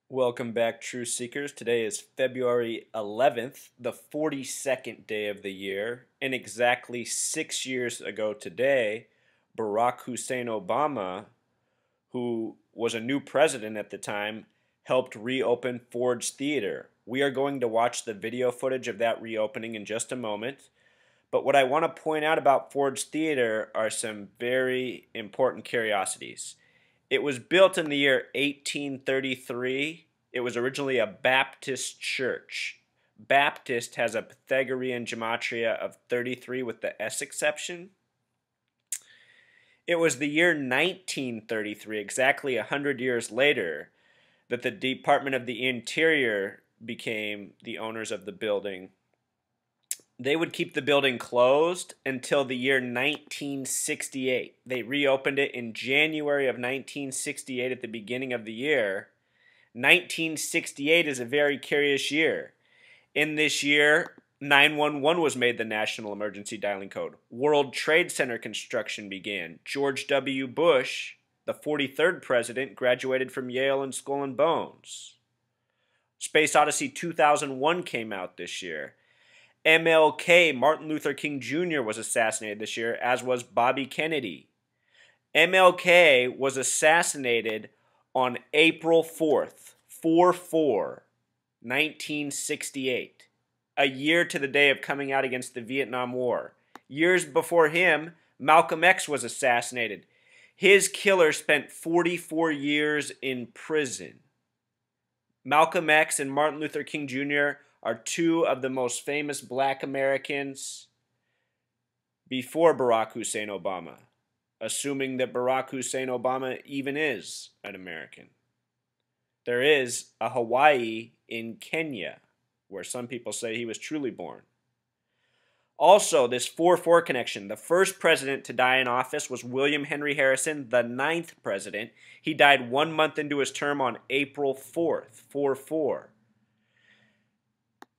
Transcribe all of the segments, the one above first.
Welcome back, True Seekers. Today is February 11th, the 42nd day of the year, and exactly 6 years ago today, Barack Hussein Obama, who was a new president at the time, helped reopen Ford's Theater. We are going to watch the video footage of that reopening in just a moment. But what I want to point out about Ford's Theater are some very important curiosities. It was built in the year 1833. It was originally a Baptist church. Baptist has a Pythagorean gematria of 33 with the S exception. It was the year 1933, exactly 100 years later, that the Department of the Interior became the owners of the building. They would keep the building closed until the year 1968. They reopened it in January of 1968 at the beginning of the year. 1968 is a very curious year. In this year, 911 was made the national emergency dialing code. World Trade Center construction began. George W. Bush, the 43rd president, graduated from Yale and Skull and Bones. Space Odyssey 2001 came out this year. MLK, Martin Luther King Jr., was assassinated this year, as was Bobby Kennedy. MLK was assassinated on April 4th, 4/4, 1968, a year to the day of coming out against the Vietnam War. Years before him, Malcolm X was assassinated. His killer spent 44 years in prison. Malcolm X and Martin Luther King Jr. are two of the most famous black Americans before Barack Hussein Obama, assuming that Barack Hussein Obama even is an American. There is a Hawaii in Kenya, where some people say he was truly born. Also, this 4/4 connection. The first president to die in office was William Henry Harrison, the 9th president. He died 1 month into his term on April 4th, 4/4.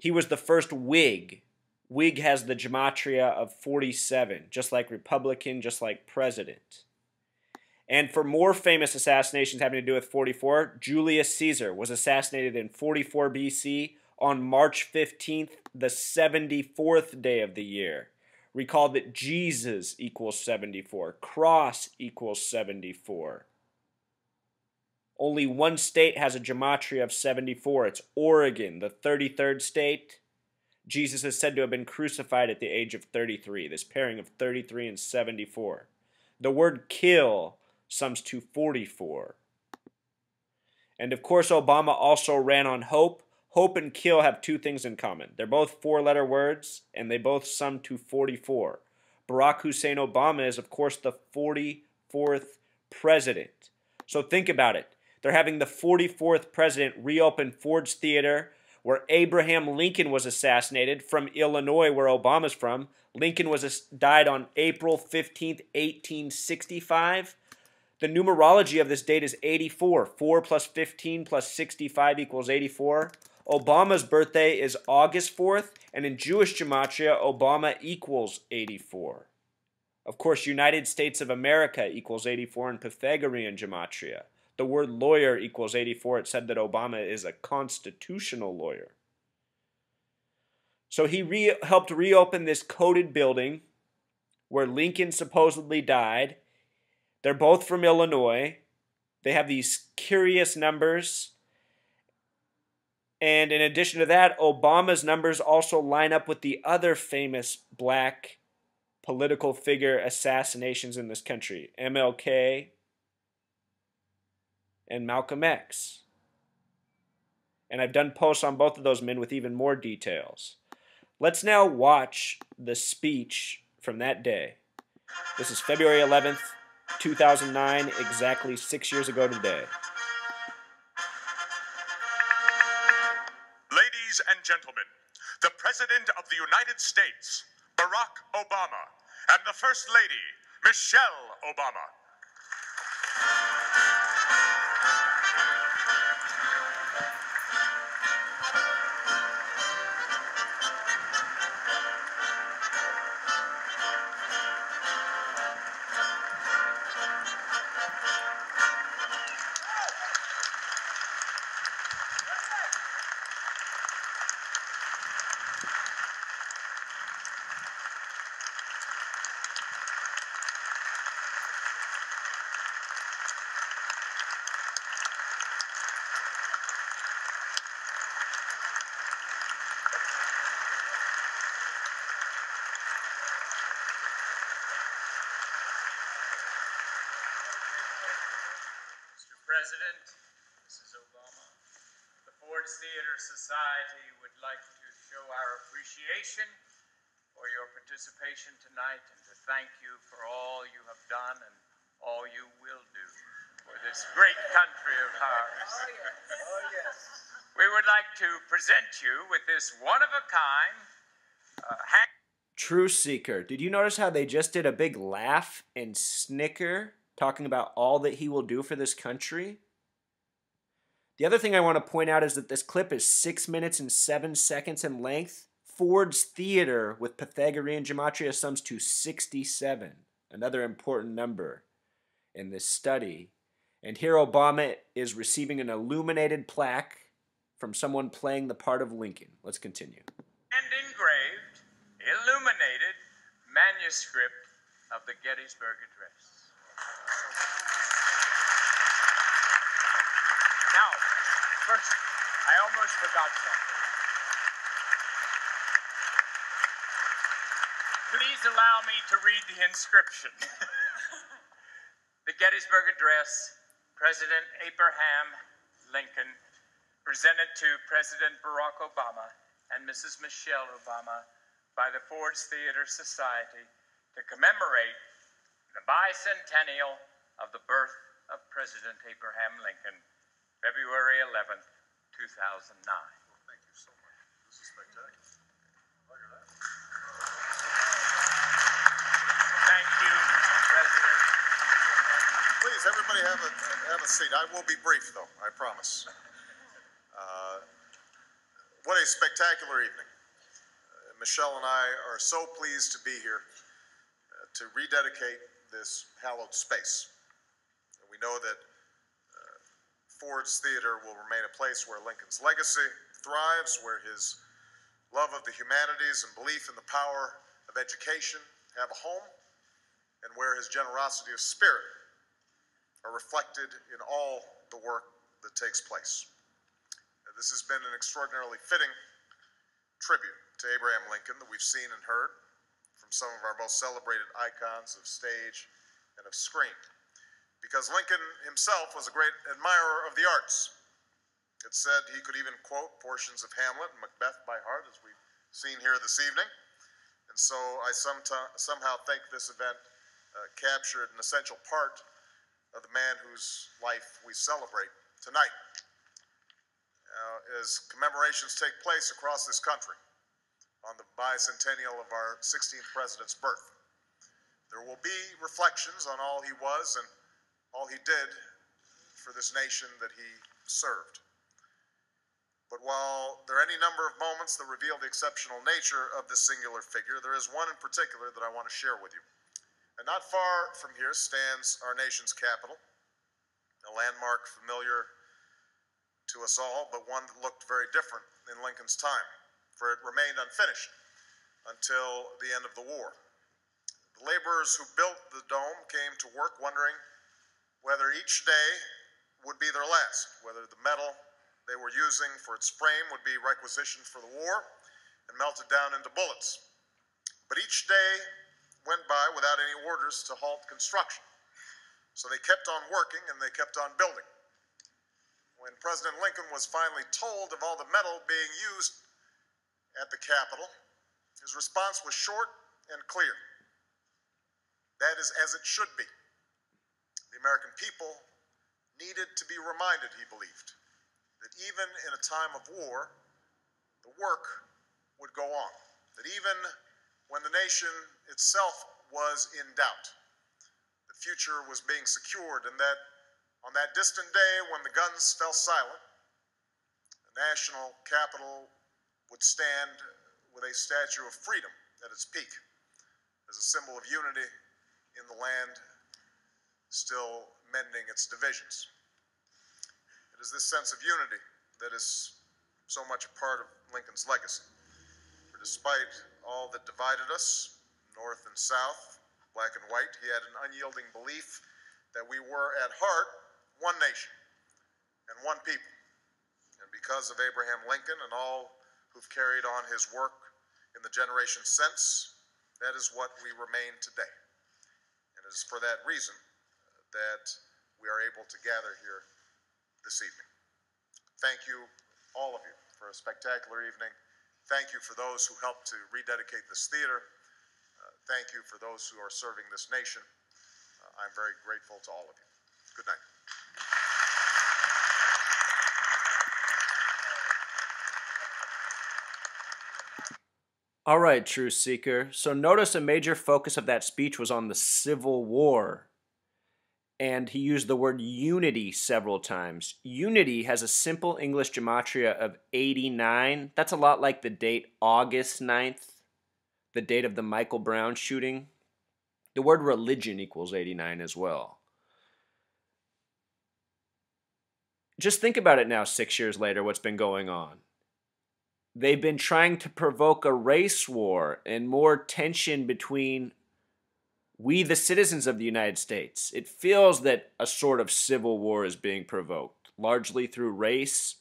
He was the first Whig. Whig has the gematria of 47, just like Republican, just like President. And for more famous assassinations having to do with 44, Julius Caesar was assassinated in 44 BC on March 15th, the 74th day of the year. Recall that Jesus equals 74. Cross equals 74. Only one state has a gematria of 74. It's Oregon, the 33rd state. Jesus is said to have been crucified at the age of 33, this pairing of 33 and 74. The word kill sums to 44. And of course, Obama also ran on hope. Hope and kill have two things in common. They're both four-letter words, and they both sum to 44. Barack Hussein Obama is, of course, the 44th president. So think about it. They're having the 44th president reopen Ford's Theater, where Abraham Lincoln was assassinated, from Illinois, where Obama's from. Lincoln died on April 15th, 1865. The numerology of this date is 84. 4 plus 15 plus 65 equals 84. Obama's birthday is August 4th, and in Jewish gematria, Obama equals 84. Of course, United States of America equals 84 in Pythagorean gematria. The word lawyer equals 84. It said that Obama is a constitutional lawyer. So he helped reopen this coded building where Lincoln supposedly died. They're both from Illinois. They have these curious numbers. And in addition to that, Obama's numbers also line up with the other famous black political figure assassinations in this country. MLK and Malcolm X. And I've done posts on both of those men with even more details. Let's now watch the speech from that day. This is February 11th, 2009, exactly 6 years ago today. Ladies and gentlemen, the President of the United States, Barack Obama, and the First Lady, Michelle Obama. President, Mrs. Obama, the Ford's Theater Society would like to show our appreciation for your participation tonight and to thank you for all you have done and all you will do for this great country of ours. Oh, yes. Oh, yes. We would like to present you with this one-of-a-kind Truth Seeker. Did you notice how they just did a big laugh and snicker talking about all that he will do for this country? The other thing I want to point out is that this clip is 6 minutes and 7 seconds in length. Ford's Theater with Pythagorean gematria sums to 67, another important number in this study. And here Obama is receiving an illuminated plaque from someone playing the part of Lincoln. Let's continue. and engraved, illuminated manuscript of the Gettysburg Address. Now, first, I almost forgot something. Please allow me to read the inscription. The Gettysburg Address, President Abraham Lincoln, presented to President Barack Obama and Mrs. Michelle Obama by the Ford's Theater Society to commemorate the bicentennial of the birth of President Abraham Lincoln, February 11th, 2009. Well, thank you so much. This is spectacular. Look at that. Thank you, Mr. President. Please, everybody have a seat. I will be brief, though, I promise. What a spectacular evening. Michelle and I are so pleased to be here to rededicate this hallowed space. And we know that Ford's Theater will remain a place where Lincoln's legacy thrives, where his love of the humanities and belief in the power of education have a home, and where his generosity of spirit are reflected in all the work that takes place. This has been an extraordinarily fitting tribute to Abraham Lincoln that we've seen and heard from some of our most celebrated icons of stage and of screen. Because Lincoln himself was a great admirer of the arts. It's said he could even quote portions of Hamlet and Macbeth by heart, as we've seen here this evening. And so I somehow think this event captured an essential part of the man whose life we celebrate tonight. As commemorations take place across this country on the bicentennial of our 16th president's birth, there will be reflections on all he was and all he did for this nation that he served. But while there are any number of moments that reveal the exceptional nature of this singular figure, there is one in particular that I want to share with you. And not far from here stands our nation's capital, a landmark familiar to us all, but one that looked very different in Lincoln's time, for it remained unfinished until the end of the war. The laborers who built the dome came to work wondering whether each day would be their last, whether the metal they were using for its frame would be requisitioned for the war and melted down into bullets. But each day went by without any orders to halt construction. So they kept on working and they kept on building. When President Lincoln was finally told of all the metal being used at the Capitol, his response was short and clear. That is as it should be. The American people needed to be reminded, he believed, that even in a time of war, the work would go on. That even when the nation itself was in doubt, the future was being secured, and that on that distant day when the guns fell silent, the national capital would stand with a statue of freedom at its peak as a symbol of unity in the land still mending its divisions. It is this sense of unity that is so much a part of Lincoln's legacy. For despite all that divided us, North and South, black and white, he had an unyielding belief that we were at heart one nation and one people. And because of Abraham Lincoln and all who've carried on his work in the generation since, that is what we remain today. And it is for that reason that we are able to gather here this evening. Thank you, all of you, for a spectacular evening. Thank you for those who helped to rededicate this theater. Thank you for those who are serving this nation. I'm very grateful to all of you. Good night. All right, Truth Seeker. So notice a major focus of that speech was on the Civil War. And he used the word unity several times. Unity has a simple English gematria of 89. That's a lot like the date August 9th, the date of the Michael Brown shooting. The word religion equals 89 as well. Just think about it now, 6 years later, what's been going on. They've been trying to provoke a race war and more tension between we, the citizens of the United States. It feels that a sort of civil war is being provoked, largely through race,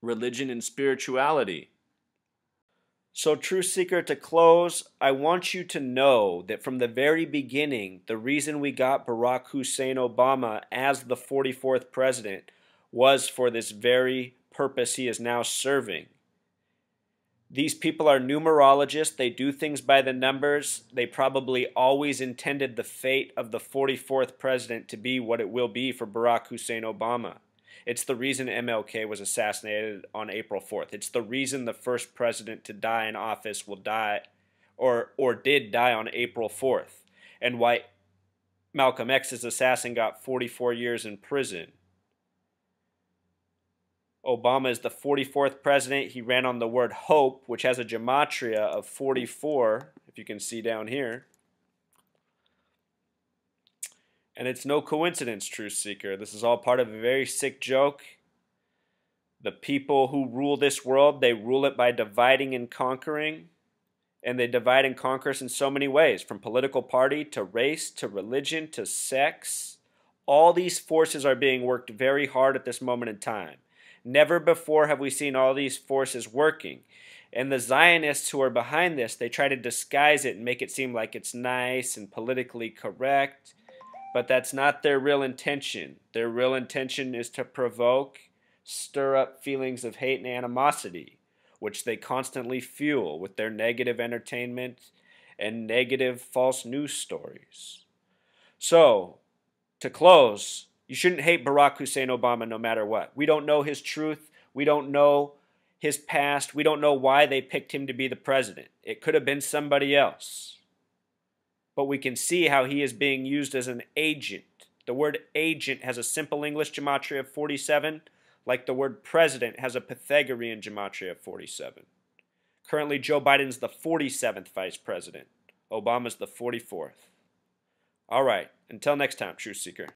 religion, and spirituality. So, Truth Seeker, to close, I want you to know that from the very beginning, the reason we got Barack Hussein Obama as the 44th president was for this very purpose he is now serving. These people are numerologists. They do things by the numbers. They probably always intended the fate of the 44th president to be what it will be for Barack Hussein Obama. It's the reason MLK was assassinated on April 4th. It's the reason the first president to die in office will die or did die on April 4th. And why Malcolm X's assassin got 44 years in prison. Obama is the 44th president. He ran on the word hope, which has a gematria of 44, if you can see down here. And it's no coincidence, Truth Seeker. This is all part of a very sick joke. The people who rule this world, they rule it by dividing and conquering. And they divide and conquer us in so many ways, from political party to race to religion to sex. All these forces are being worked very hard at this moment in time. Never before have we seen all these forces working. And the Zionists who are behind this, they try to disguise it and make it seem like it's nice and politically correct. But that's not their real intention. Their real intention is to provoke, stir up feelings of hate and animosity, which they constantly fuel with their negative entertainment and negative false news stories. So, to close, you shouldn't hate Barack Hussein Obama no matter what. We don't know his truth. We don't know his past. We don't know why they picked him to be the president. It could have been somebody else. But we can see how he is being used as an agent. The word agent has a simple English gematria of 47, like the word president has a Pythagorean gematria of 47. Currently, Joe Biden's the 47th vice president. Obama's the 44th. All right, until next time, Truth Seeker.